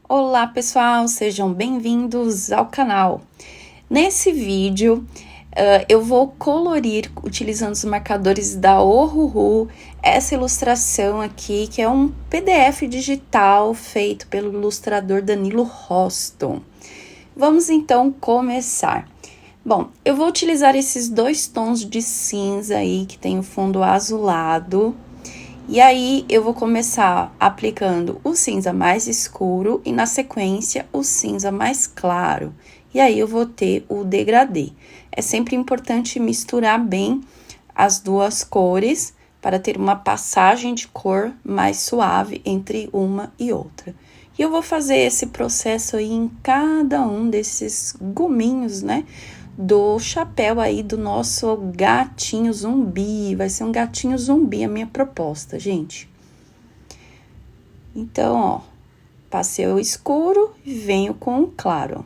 Olá pessoal, sejam bem-vindos ao canal. Nesse vídeo eu vou colorir utilizando os marcadores da Ohuhu essa ilustração aqui, que é um PDF digital feito pelo ilustrador Danilo Roston. Vamos então começar. Bom, eu vou utilizar esses dois tons de cinza aí, que tem o fundo azulado. E aí, eu vou começar aplicando o cinza mais escuro e, na sequência, o cinza mais claro. E aí, eu vou ter o degradê. É sempre importante misturar bem as duas cores para ter uma passagem de cor mais suave entre uma e outra. E eu vou fazer esse processo aí em cada um desses gominhos, né? Do chapéu aí do nosso gatinho zumbi. Vai ser um gatinho zumbi a minha proposta, gente. Então, ó, passei o escuro e venho com o claro,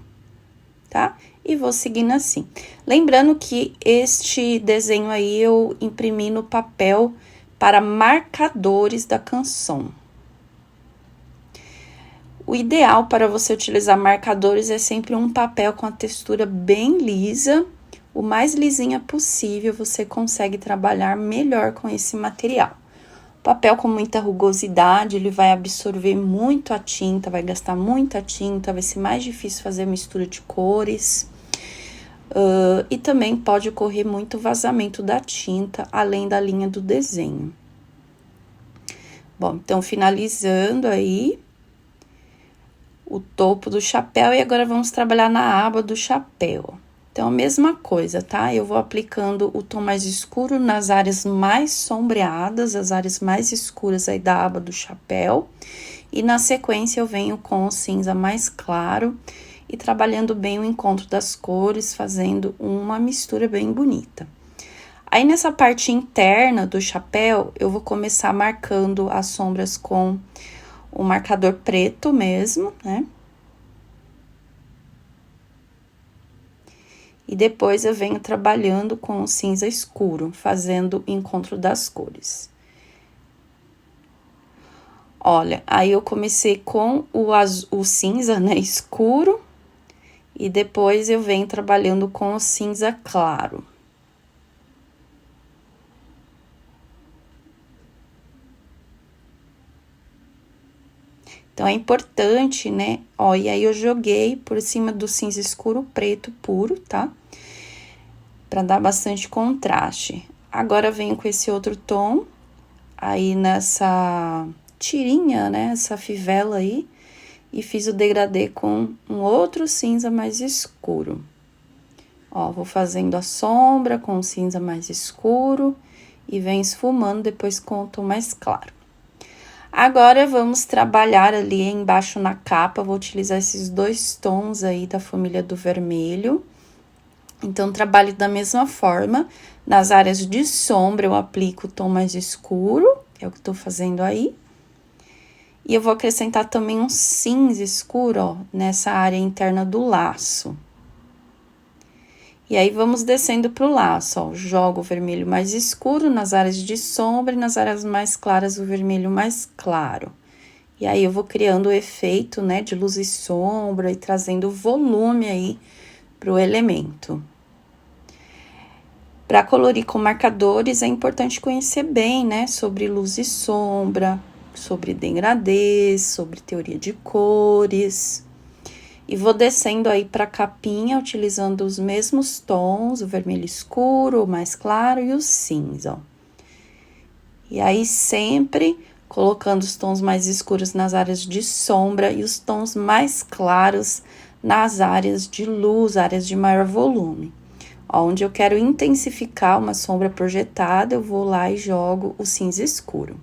tá? E vou seguindo assim. Lembrando que este desenho aí eu imprimi no papel para marcadores da canção. O ideal para você utilizar marcadores é sempre um papel com a textura bem lisa. O mais lisinha possível, você consegue trabalhar melhor com esse material. Papel com muita rugosidade, ele vai absorver muito a tinta, vai gastar muita tinta, vai ser mais difícil fazer a mistura de cores. E também pode ocorrer muito vazamento da tinta, além da linha do desenho. Bom, então, finalizando aí o topo do chapéu, e agora vamos trabalhar na aba do chapéu. Então, a mesma coisa, tá? Eu vou aplicando o tom mais escuro nas áreas mais sombreadas, as áreas mais escuras aí da aba do chapéu. E na sequência, eu venho com o cinza mais claro e trabalhando bem o encontro das cores, fazendo uma mistura bem bonita. Aí, nessa parte interna do chapéu, eu vou começar marcando as sombras com o marcador preto mesmo, né? E depois eu venho trabalhando com o cinza escuro, fazendo o encontro das cores. Olha, aí eu comecei com o cinza, né, escuro, e depois eu venho trabalhando com o cinza claro. Então, é importante, né? Ó, e aí eu joguei por cima do cinza escuro preto puro, tá? Pra dar bastante contraste. Agora, venho com esse outro tom, aí nessa tirinha, né? Essa fivela aí. E fiz o degradê com um outro cinza mais escuro. Ó, vou fazendo a sombra com o cinza mais escuro e venho esfumando depois com o tom mais claro. Agora, vamos trabalhar ali embaixo na capa, vou utilizar esses dois tons aí da família do vermelho. Então, trabalho da mesma forma, nas áreas de sombra eu aplico o tom mais escuro, que é o que eu tô fazendo aí. E eu vou acrescentar também um cinza escuro, ó, nessa área interna do laço. E aí, vamos descendo pro laço, ó, jogo o vermelho mais escuro nas áreas de sombra e nas áreas mais claras o vermelho mais claro. E aí, eu vou criando o efeito, né, de luz e sombra e trazendo volume aí pro elemento. Para colorir com marcadores, é importante conhecer bem, né, sobre luz e sombra, sobre degradê, sobre teoria de cores. E vou descendo aí pra capinha, utilizando os mesmos tons, o vermelho escuro, o mais claro e o cinza, ó. E aí, sempre colocando os tons mais escuros nas áreas de sombra e os tons mais claros nas áreas de luz, áreas de maior volume. Onde eu quero intensificar uma sombra projetada, eu vou lá e jogo o cinza escuro.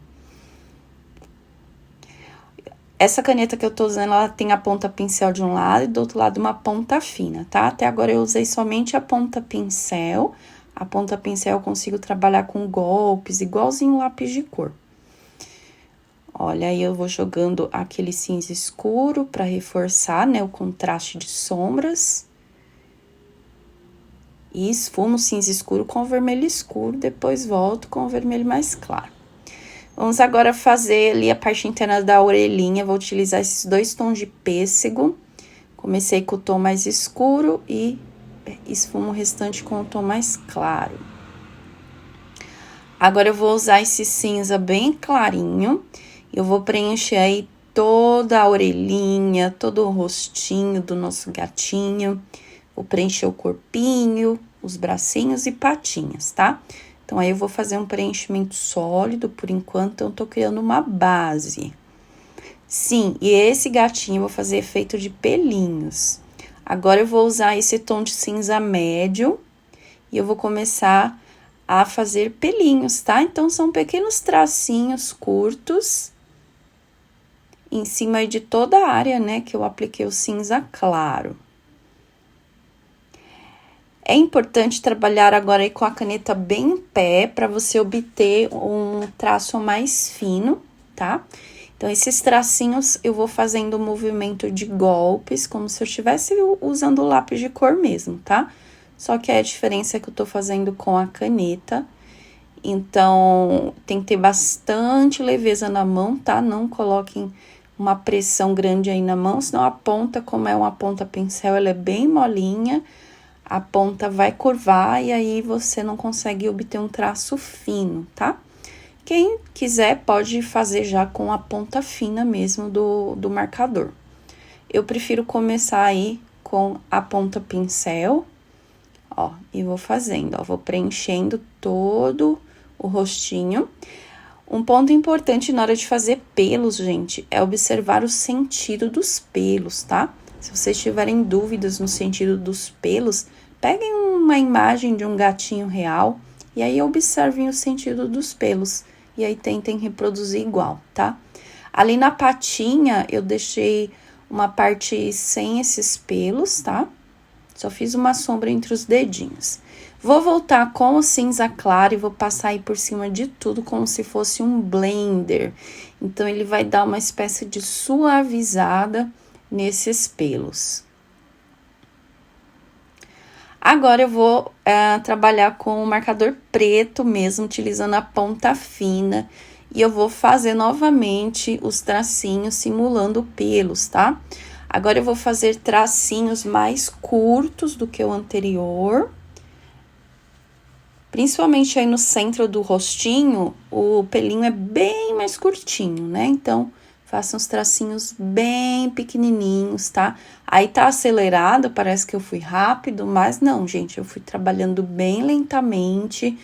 Essa caneta que eu tô usando, ela tem a ponta pincel de um lado e do outro lado uma ponta fina, tá? Até agora eu usei somente a ponta pincel. A ponta pincel eu consigo trabalhar com golpes, igualzinho lápis de cor. Olha, aí eu vou jogando aquele cinza escuro pra reforçar, né, o contraste de sombras. E esfumo o cinza escuro com o vermelho escuro, depois volto com o vermelho mais claro. Vamos agora fazer ali a parte interna da orelhinha. Vou utilizar esses 2 tons de pêssego. Comecei com o tom mais escuro e esfumo o restante com o tom mais claro. Agora, eu vou usar esse cinza bem clarinho. Eu vou preencher aí toda a orelhinha, todo o rostinho do nosso gatinho. Vou preencher o corpinho, os bracinhos e patinhas, tá? Então, aí eu vou fazer um preenchimento sólido, por enquanto eu tô criando uma base. Sim, e esse gatinho eu vou fazer efeito de pelinhos. Agora, eu vou usar esse tom de cinza médio e eu vou começar a fazer pelinhos, tá? Então, são pequenos tracinhos curtos em cima de toda a área, né, que eu apliquei o cinza claro. É importante trabalhar agora aí com a caneta bem em pé, para você obter um traço mais fino, tá? Então, esses tracinhos eu vou fazendo um movimento de golpes, como se eu estivesse usando o lápis de cor mesmo, tá? Só que a diferença é que eu tô fazendo com a caneta. Então, tem que ter bastante leveza na mão, tá? Não coloquem uma pressão grande aí na mão, senão a ponta, como é uma ponta pincel, ela é bem molinha. A ponta vai curvar e aí você não consegue obter um traço fino, tá? Quem quiser pode fazer já com a ponta fina mesmo do marcador. Eu prefiro começar aí com a ponta pincel, ó, e vou fazendo, ó, vou preenchendo todo o rostinho. Um ponto importante na hora de fazer pelos, gente, é observar o sentido dos pelos, tá? Se vocês tiverem dúvidas no sentido dos pelos, peguem uma imagem de um gatinho real e aí observem o sentido dos pelos. E aí tentem reproduzir igual, tá? Ali na patinha, eu deixei uma parte sem esses pelos, tá? Só fiz uma sombra entre os dedinhos. Vou voltar com o cinza claro e vou passar aí por cima de tudo como se fosse um blender. Então, ele vai dar uma espécie de suavizada nesses pelos. Agora, eu vou trabalhar com o marcador preto mesmo, utilizando a ponta fina. E eu vou fazer novamente os tracinhos simulando pelos, tá? Agora, eu vou fazer tracinhos mais curtos do que o anterior. Principalmente aí no centro do rostinho, o pelinho é bem mais curtinho, né? Então, faça uns tracinhos bem pequenininhos, tá? Aí tá acelerado, parece que eu fui rápido, mas não, gente, eu fui trabalhando bem lentamente,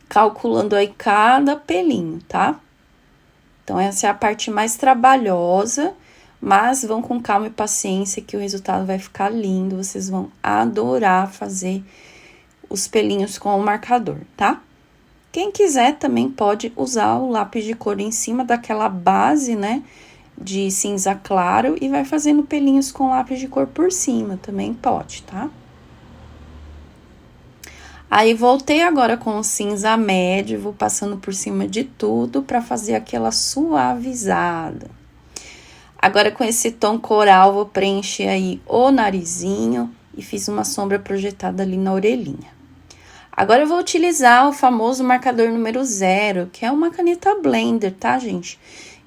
calculando aí cada pelinho, tá? Então, essa é a parte mais trabalhosa, mas vão com calma e paciência que o resultado vai ficar lindo, vocês vão adorar fazer os pelinhos com o marcador, tá? Quem quiser também pode usar o lápis de cor em cima daquela base, né, de cinza claro e vai fazendo pelinhos com lápis de cor por cima, também pode, tá? Aí, voltei agora com o cinza médio, vou passando por cima de tudo pra fazer aquela suavizada. Agora, com esse tom coral, vou preencher aí o narizinho e fiz uma sombra projetada ali na orelhinha. Agora, eu vou utilizar o famoso marcador número 0, que é uma caneta blender, tá, gente?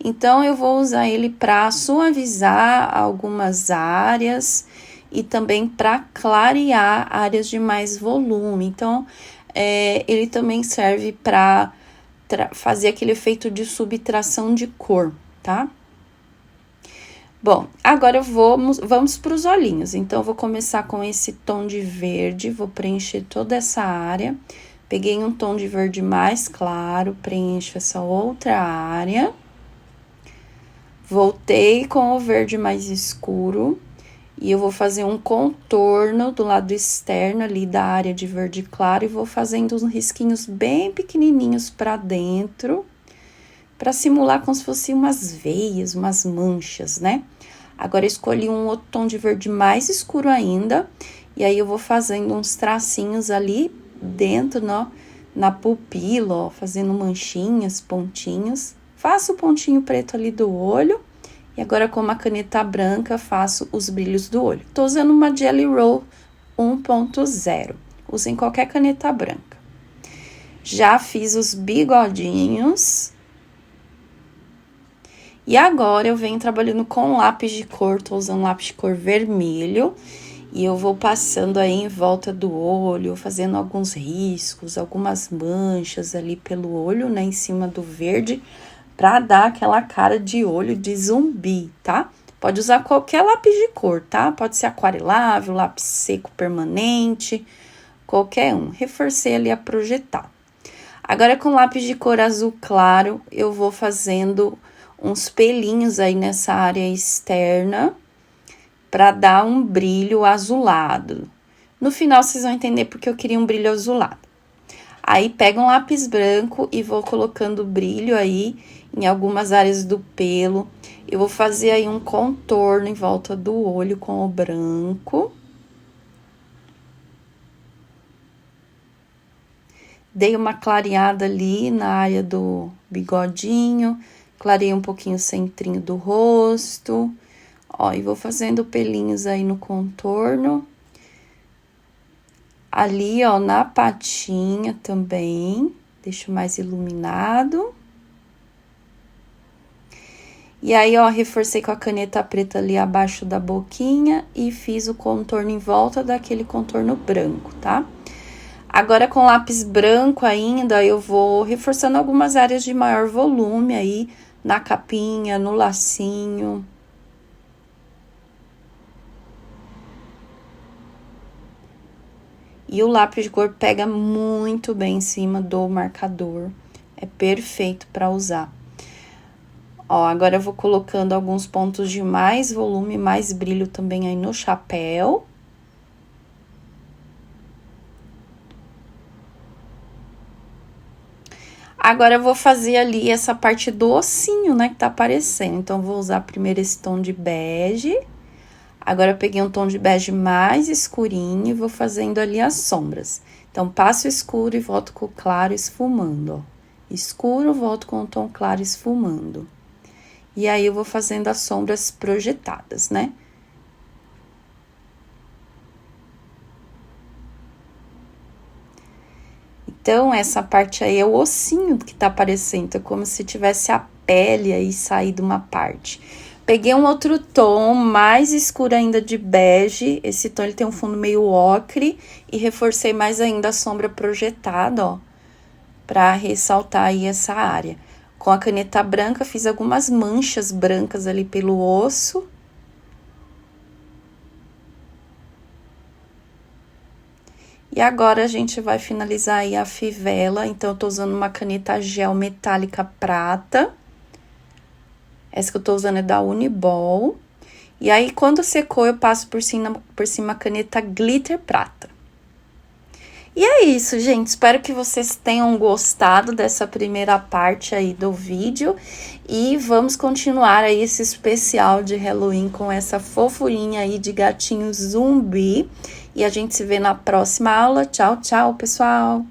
Então, eu vou usar ele para suavizar algumas áreas e também para clarear áreas de mais volume. Então, ele também serve para fazer aquele efeito de subtração de cor, tá? Bom, agora vamos para os olhinhos. Então, eu vou começar com esse tom de verde, vou preencher toda essa área. Peguei um tom de verde mais claro, preencho essa outra área. Voltei com o verde mais escuro e eu vou fazer um contorno do lado externo ali da área de verde claro e vou fazendo uns risquinhos bem pequenininhos para dentro, para simular como se fossem umas veias, umas manchas, né? Agora, eu escolhi um outro tom de verde mais escuro ainda, e aí eu vou fazendo uns tracinhos ali dentro, na pupila, ó, fazendo manchinhas, pontinhos. Faço o pontinho preto ali do olho, e agora com uma caneta branca faço os brilhos do olho. Tô usando uma Gelly Roll 1.0, usem qualquer caneta branca. Já fiz os bigodinhos. E agora eu venho trabalhando com lápis de cor, tô usando lápis de cor vermelho. E eu vou passando aí em volta do olho, fazendo alguns riscos, algumas manchas ali pelo olho, né, em cima do verde, pra dar aquela cara de olho de zumbi, tá? Pode usar qualquer lápis de cor, tá? Pode ser aquarelável, lápis seco permanente, qualquer um. Reforcei ali a projetar. Agora, com lápis de cor azul claro, eu vou fazendo uns pelinhos aí nessa área externa, para dar um brilho azulado. No final, vocês vão entender porque eu queria um brilho azulado. Aí, pego um lápis branco e vou colocando brilho aí em algumas áreas do pelo. Eu vou fazer aí um contorno em volta do olho com o branco. Dei uma clareada ali na área do bigodinho, clarei um pouquinho o centrinho do rosto. Ó, e vou fazendo pelinhos aí no contorno. Ali, ó, na patinha também, deixo mais iluminado. E aí, ó, reforcei com a caneta preta ali abaixo da boquinha e fiz o contorno em volta daquele contorno branco, tá? Agora, com lápis branco ainda, eu vou reforçando algumas áreas de maior volume aí, na capinha, no lacinho. E o lápis de cor pega muito bem em cima do marcador. É perfeito para usar. Ó, agora eu vou colocando alguns pontos de mais volume, mais brilho também aí no chapéu. Agora eu vou fazer ali essa parte do ossinho, né, que tá aparecendo. Então, vou usar primeiro esse tom de bege. Agora, eu peguei um tom de bege mais escurinho e vou fazendo ali as sombras. Então, passo escuro e volto com o claro esfumando, ó. Escuro, volto com o tom claro esfumando. E aí, eu vou fazendo as sombras projetadas, né? Então, essa parte aí é o ossinho que tá aparecendo, é como se tivesse a pele aí saído uma parte. Peguei um outro tom mais escuro ainda de bege, esse tom ele tem um fundo meio ocre, e reforcei mais ainda a sombra projetada, ó, pra ressaltar aí essa área. Com a caneta branca, fiz algumas manchas brancas ali pelo osso. E agora, a gente vai finalizar aí a fivela, então, eu tô usando uma caneta gel metálica prata. Essa que eu tô usando é da Uniball. E aí, quando secou, eu passo por cima a caneta glitter prata. E é isso, gente. Espero que vocês tenham gostado dessa primeira parte aí do vídeo. E vamos continuar aí esse especial de Halloween com essa fofurinha aí de gatinho zumbi. E a gente se vê na próxima aula. Tchau, tchau, pessoal!